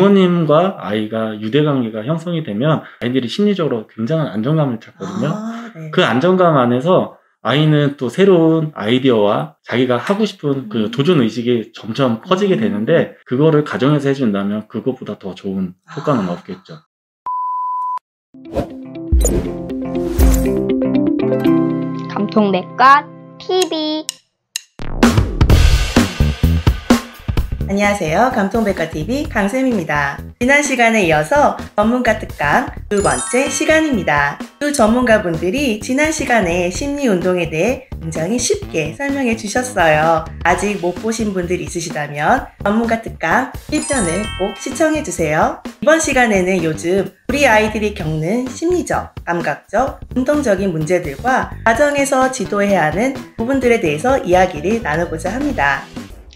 부모님과 아이가 유대관계가 형성이 되면 아이들이 심리적으로 굉장한 안정감을 찾거든요. 네. 그 안정감 안에서 아이는 또 새로운 아이디어와 자기가 하고 싶은 그 도전 의식이 점점 커지게 되는데, 그거를 가정에서 해준다면 그것보다 더 좋은 효과는 없겠죠. 감통내과 TV. 안녕하세요. 감통백과TV 강쌤입니다. 지난 시간에 이어서 전문가 특강 두 번째 시간입니다. 두 전문가분들이 지난 시간에 심리운동에 대해 굉장히 쉽게 설명해 주셨어요. 아직 못 보신 분들이 있으시다면 전문가 특강 1편을 꼭 시청해 주세요. 이번 시간에는 요즘 우리 아이들이 겪는 심리적, 감각적, 운동적인 문제들과 가정에서 지도해야 하는 부분들에 대해서 이야기를 나누고자 합니다.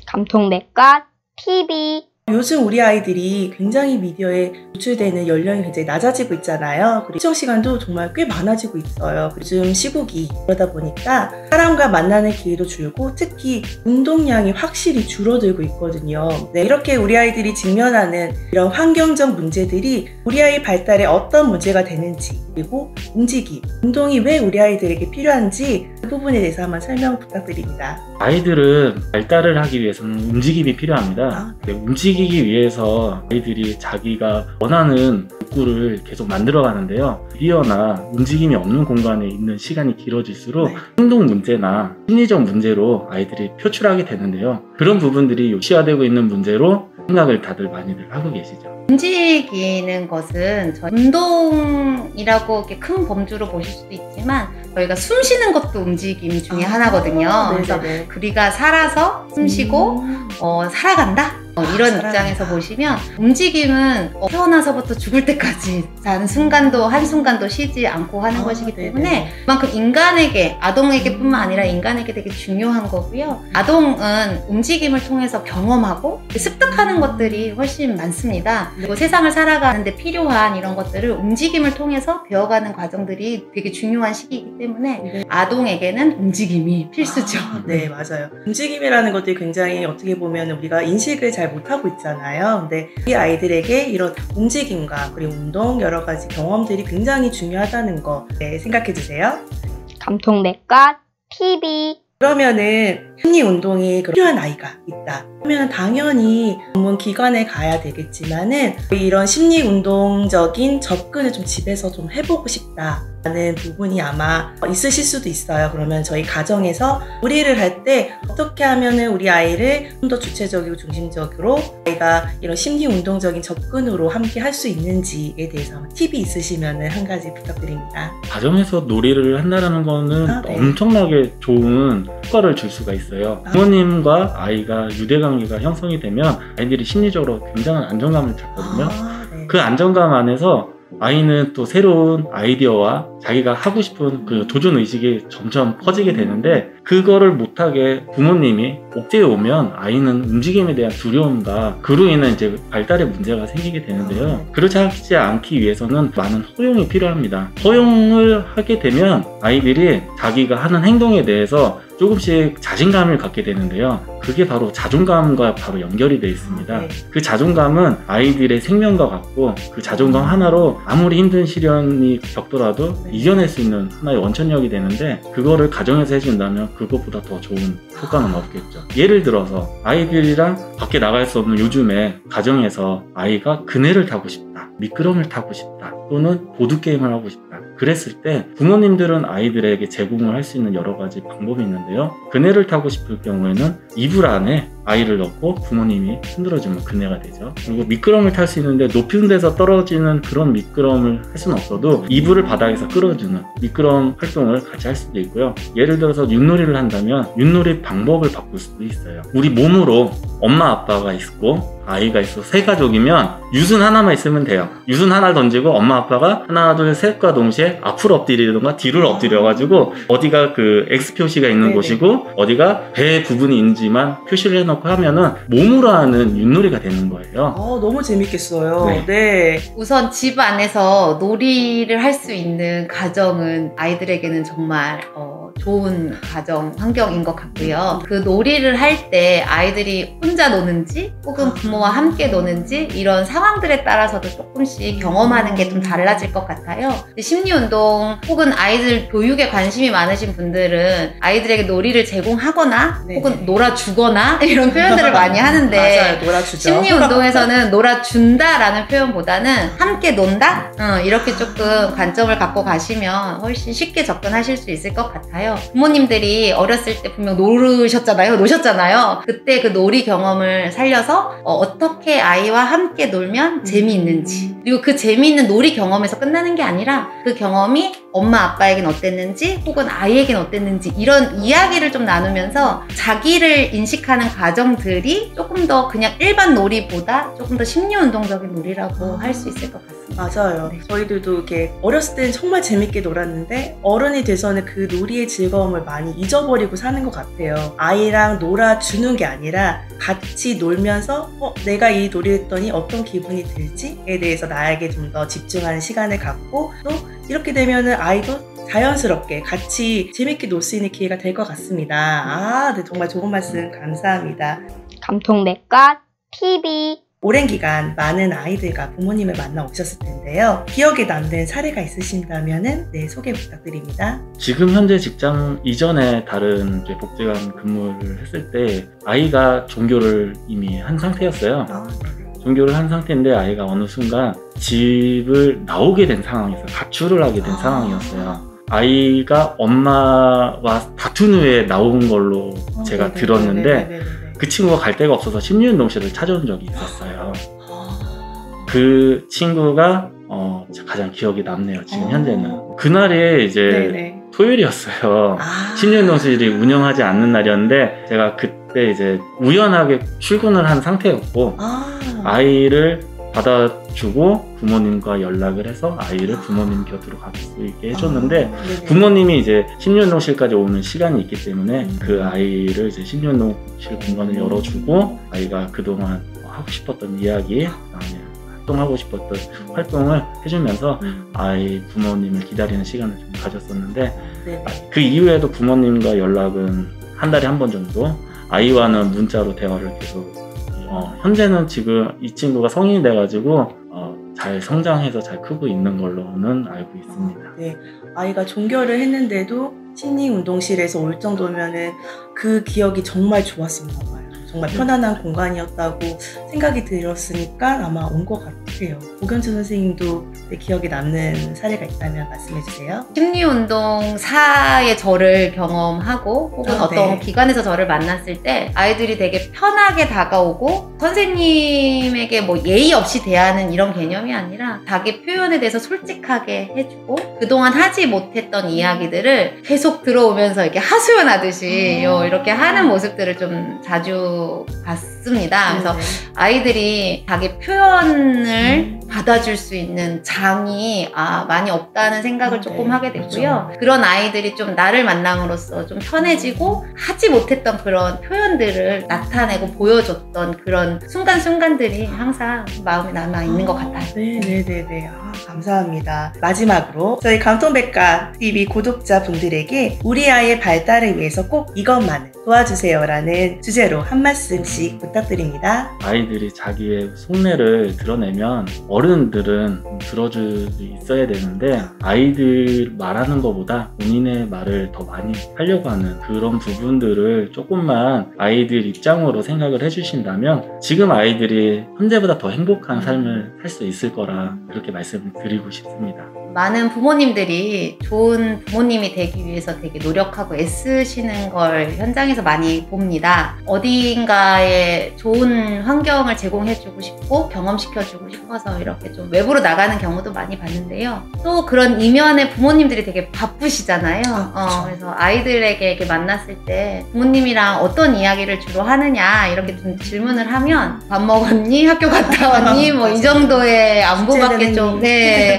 감통내과 TV. 요즘 우리 아이들이 굉장히 미디어에 노출되는 연령이 굉장히 낮아지고 있잖아요. 그리고 시청 시간도 정말 꽤 많아지고 있어요. 요즘 시국이 그러다 보니까 사람과 만나는 기회도 줄고 특히 운동량이 확실히 줄어들고 있거든요. 네, 이렇게 우리 아이들이 직면하는 이런 환경적 문제들이 우리 아이 발달에 어떤 문제가 되는지, 그리고 움직임, 운동이 왜 우리 아이들에게 필요한지 그 부분에 대해서 한번 설명 부탁드립니다. 아이들은 발달을 하기 위해서는 움직임이 필요합니다. 움직이기 위해서 아이들이 자기가 원하는 욕구를 계속 만들어 가는데요. 미디어나 움직임이 없는 공간에 있는 시간이 길어질수록 행동 문제나 심리적 문제로 아이들이 표출하게 되는데요. 그런 부분들이 요시화되고 있는 문제로 생각을 다들 많이들 하고 계시죠. 움직이는 것은 운동이라고 이렇게 큰 범주로 보실 수도 있지만 저희가 숨 쉬는 것도 움직임 중에 하나거든요. 그래서 우리가 살아서 숨 쉬고 살아간다? 이런 입장에서 보시면 움직임은 태어나서부터 죽을 때까지 사는 순간도 한순간도 쉬지 않고 하는 것이기 때문에 그만큼 인간에게, 아동에게 뿐만 아니라 인간에게 되게 중요한 거고요. 아동은 움직임을 통해서 경험하고 습득하는 것들이 훨씬 많습니다. 그리고 세상을 살아가는데 필요한 이런 것들을 움직임을 통해서 배워가는 과정들이 되게 중요한 시기이기 때문에 아동에게는 움직임이 필수죠. 네, 맞아요. 움직임이라는 것들이 굉장히 어떻게 보면 우리가 인식을 잘 못하고 있잖아요. 근데 이 아이들에게 이런 움직임과 그리고 운동 여러 가지 경험들이 굉장히 중요하다는 거 생각해 주세요. 감통내과 TV. 그러면은 심리운동이 필요한 아이가 있다 그러면 당연히 전문 기관에 가야 되겠지만은 이런 심리운동적인 접근을 좀 집에서 좀 해보고 싶다 라는 부분이 아마 있으실 수도 있어요. 그러면 저희 가정에서 놀이를 할 때 어떻게 하면은 우리 아이를 좀 더 주체적이고 중심적으로 아이가 이런 심리운동적인 접근으로 함께 할 수 있는지에 대해서 팁이 있으시면 한 가지 부탁드립니다. 가정에서 놀이를 한다는 거는 엄청나게 좋은 효과를 줄 수가 있어요. 부모님과 아이가 유대관계가 형성이 되면 아이들이 심리적으로 굉장한 안정감을 찾거든요. 그 안정감 안에서 아이는 또 새로운 아이디어와 자기가 하고 싶은 그 도전 의식이 점점 커지게 되는데, 그거를 못하게 부모님이 억제해 오면 아이는 움직임에 대한 두려움과 그로 인해 이제 발달에 문제가 생기게 되는데요. 그렇지 않기 위해서는 많은 허용이 필요합니다. 허용을 하게 되면 아이들이 자기가 하는 행동에 대해서 조금씩 자신감을 갖게 되는데요. 그게 바로 자존감과 바로 연결이 되어 있습니다. 그 자존감은 아이들의 생명과 같고, 그 자존감 하나로 아무리 힘든 시련이 겪더라도 이겨낼 수 있는 하나의 원천력이 되는데, 그거를 가정에서 해준다면 그것보다 더 좋은 효과는 없겠죠. 예를 들어서 아이들이랑 밖에 나갈 수 없는 요즘에 가정에서 아이가 그네를 타고 싶다, 미끄럼을 타고 싶다, 또는 보드게임을 하고 싶다. 그랬을 때 부모님들은 아이들에게 제공을 할 수 있는 여러 가지 방법이 있는데요. 그네를 타고 싶을 경우에는 이불 안에 아이를 넣고 부모님이 흔들어주면 그네가 되죠. 그리고 미끄럼을 탈 수 있는데 높은 데서 떨어지는 그런 미끄럼을 할 수는 없어도 이불을 바닥에서 끌어주는 미끄럼 활동을 같이 할 수도 있고요. 예를 들어서 윷놀이를 한다면 윷놀이 방법을 바꿀 수도 있어요. 우리 몸으로 엄마 아빠가 있고 아이가 있어 세 가족이면 윷은 하나만 있으면 돼요. 윷은 하나를 던지고 엄마 아빠가 하나 둘 셋과 동시에 앞으로 엎드리던가 뒤를 엎드려 가지고 어디가 그 X 표시가 있는 곳이고 어디가 배 부분이 있는지만 표시를 해놓고 하면은 몸으로 하는 윷놀이가 되는 거예요. 너무 재밌겠어요. 네. 우선 집 안에서 놀이를 할 수 있는 가정은 아이들에게는 정말 좋은 가정 환경인 것 같고요. 그 놀이를 할 때 아이들이 혼자 노는지 혹은 부모와 함께 노는지 이런 상황들에 따라서도 조금씩 경험하는 게 좀 달라질 것 같아요. 심리운동 혹은 아이들 교육에 관심이 많으신 분들은 아이들에게 놀이를 제공하거나 네네. 혹은 놀아주거나 이런 표현들을 많이 하는데 맞아요. 놀아주죠. 심리운동에서는 놀아준다라는 표현보다는 함께 논다? 이렇게 조금 관점을 갖고 가시면 훨씬 쉽게 접근하실 수 있을 것 같아요. 부모님들이 어렸을 때 분명 노셨잖아요. 그때 그 놀이 경험을 살려서 어떻게 아이와 함께 놀면 재미있는지, 그리고 그 재미있는 놀이 경험에서 끝나는 게 아니라 그 경험이 엄마 아빠에겐 어땠는지 혹은 아이에겐 어땠는지 이런 이야기를 좀 나누면서 자기를 인식하는 과정들이 조금 더 그냥 일반 놀이보다 조금 더 심리운동적인 놀이라고 할 수 있을 것 같습니다. 맞아요. 네. 저희들도 이렇게 어렸을 때는 정말 재밌게 놀았는데 어른이 돼서는 그 놀이의 즐거움을 많이 잊어버리고 사는 것 같아요. 아이랑 놀아주는 게 아니라 같이 놀면서 내가 이 놀이를 했더니 어떤 기분이 들지에 대해서 나에게 좀 더 집중하는 시간을 갖고 또 이렇게 되면은 아이도 자연스럽게 같이 재밌게 놀 수 있는 기회가 될 것 같습니다. 네, 정말 좋은 말씀 감사합니다. 감통맥과 TV. 오랜 기간 많은 아이들과 부모님을 만나 오셨을 텐데요. 기억에 남는 사례가 있으신다면 소개 부탁드립니다. 지금 현재 직장 이전에 다른 이제 복지관 근무를 했을 때 아이가 종교를 이미 한 상태였어요. 종교를 한 상태인데 아이가 어느 순간 집을 나오게 된 상황이었어요. 가출을 하게 된 상황이었어요. 아이가 엄마와 다툰 후에 나온 걸로 제가 들었는데 그 친구가 갈 데가 없어서 심리운동실을 찾아온 적이 있었어요. 그 친구가 가장 기억에 남네요. 지금 현재는. 그날이 이제 토요일이었어요. 심리운동실이 운영하지 않는 날이었는데 제가 그때 이제 우연하게 출근을 한 상태였고 아이를 받아주고 부모님과 연락을 해서 아이를 부모님 곁으로 갈 수 있게 해줬는데 부모님이 이제 심리운동실까지 오는 시간이 있기 때문에 그 아이를 이제 심리운동실 공간을 열어주고 아이가 그동안 하고 싶었던 이야기, 그다음에 활동하고 싶었던 활동을 해주면서 아이 부모님을 기다리는 시간을 좀 가졌었는데 그 이후에도 부모님과 연락은 한 달에 한 번 정도, 아이와는 문자로 대화를 계속 현재는 지금 이 친구가 성인이 돼가지고 잘 성장해서 잘 크고 있는 걸로는 알고 있습니다. 네, 아이가 종교를 했는데도 심리운동실에서 올 정도면은 그 기억이 정말 좋았었나 봐요. 정말 편안한 공간이었다고 생각이 들었으니까 아마 온 것 같아요. 오경주 선생님도 기억에 남는 사례가 있다면 말씀해 주세요. 심리운동사의 저를 경험하고 혹은 어떤 기관에서 저를 만났을 때 아이들이 되게 편하게 다가오고 선생님에게 뭐 예의 없이 대하는 이런 개념이 아니라 자기 표현에 대해서 솔직하게 해주고 그동안 하지 못했던 이야기들을 계속 들어오면서 이렇게 하소연하듯이 이렇게 하는 모습들을 좀 자주 봤습니다. 그래서 아이들이 자기 표현을 받아줄 수 있는 장이 많이 없다는 생각을 조금 하게 됐고요. 그런 아이들이 좀 나를 만남으로써 좀 편해지고 하지 못했던 그런 표현들을 나타내고 보여줬던 그런 순간순간들이 항상 마음에 남아있는 것 같아요. 네네네네. 감사합니다. 마지막으로 저희 감통백과 TV 구독자분들에게 우리 아이의 발달을 위해서 꼭 이것만은 도와주세요라는 주제로 한 말씀씩 부탁드립니다. 아이들이 자기의 속내를 드러내면 어른들은 들어줄 수 있어야 되는데 아이들 말하는 것보다 본인의 말을 더 많이 하려고 하는 그런 부분들을 조금만 아이들 입장으로 생각을 해주신다면 지금 아이들이 현재보다 더 행복한 삶을 살 수 있을 거라 그렇게 말씀을 드리고 싶습니다. 많은 부모님들이 좋은 부모님이 되기 위해서 되게 노력하고 애쓰시는 걸 현장에서 많이 봅니다. 어딘가에 좋은 환경을 제공해주고 싶고 경험시켜주고 싶어서 이렇게 좀 외부로 나가는 경우도 많이 봤는데요. 또 그런 이면에 부모님들이 되게 바쁘시잖아요. 그래서 아이들에게 이렇게 만났을 때 부모님이랑 어떤 이야기를 주로 하느냐 이렇게 좀 질문을 하면 밥 먹었니? 학교 갔다 왔니? 뭐 이 정도의 안부밖에 좀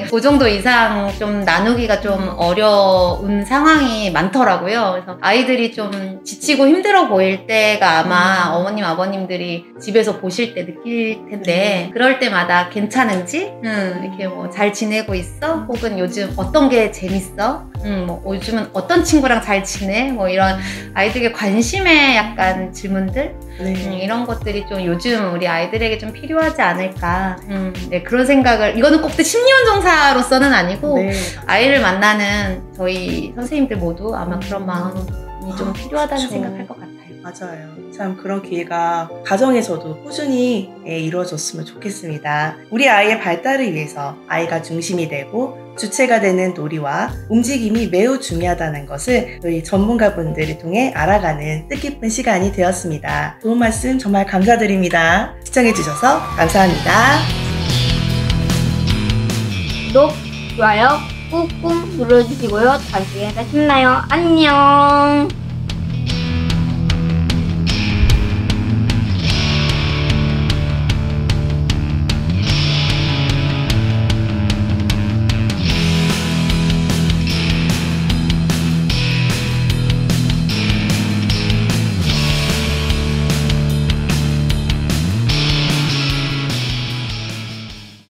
그 정도 이상 좀 나누기가 좀 어려운 상황이 많더라고요. 그래서 아이들이 좀 지치고 힘들어 보일 때가 아마 어머님 아버님들이 집에서 보실 때 느낄 텐데 그럴 때마다 괜찮은지 이렇게 뭐 잘 지내고 있어? 혹은 요즘 어떤 게 재밌어? 뭐 요즘은 어떤 친구랑 잘 지내? 뭐 이런 아이들에게 관심의 약간 질문들 이런 것들이 좀 요즘 우리 아이들에게 좀 필요하지 않을까. 네, 그런 생각을, 이거는 꼭 심리운동사로서는 아니고 아이를 만나는 저희 선생님들 모두 아마 그런 마음이 좀 필요하다는 생각할 것 같아요. 맞아요. 참 그런 기회가 가정에서도 꾸준히 이루어졌으면 좋겠습니다. 우리 아이의 발달을 위해서 아이가 중심이 되고 주체가 되는 놀이와 움직임이 매우 중요하다는 것을 저희 전문가분들을 통해 알아가는 뜻깊은 시간이 되었습니다. 좋은 말씀 정말 감사드립니다. 시청해주셔서 감사합니다. 구독, 좋아요 꾹꾹 눌러주시고요. 다음 시간에 다시 만나요. 안녕.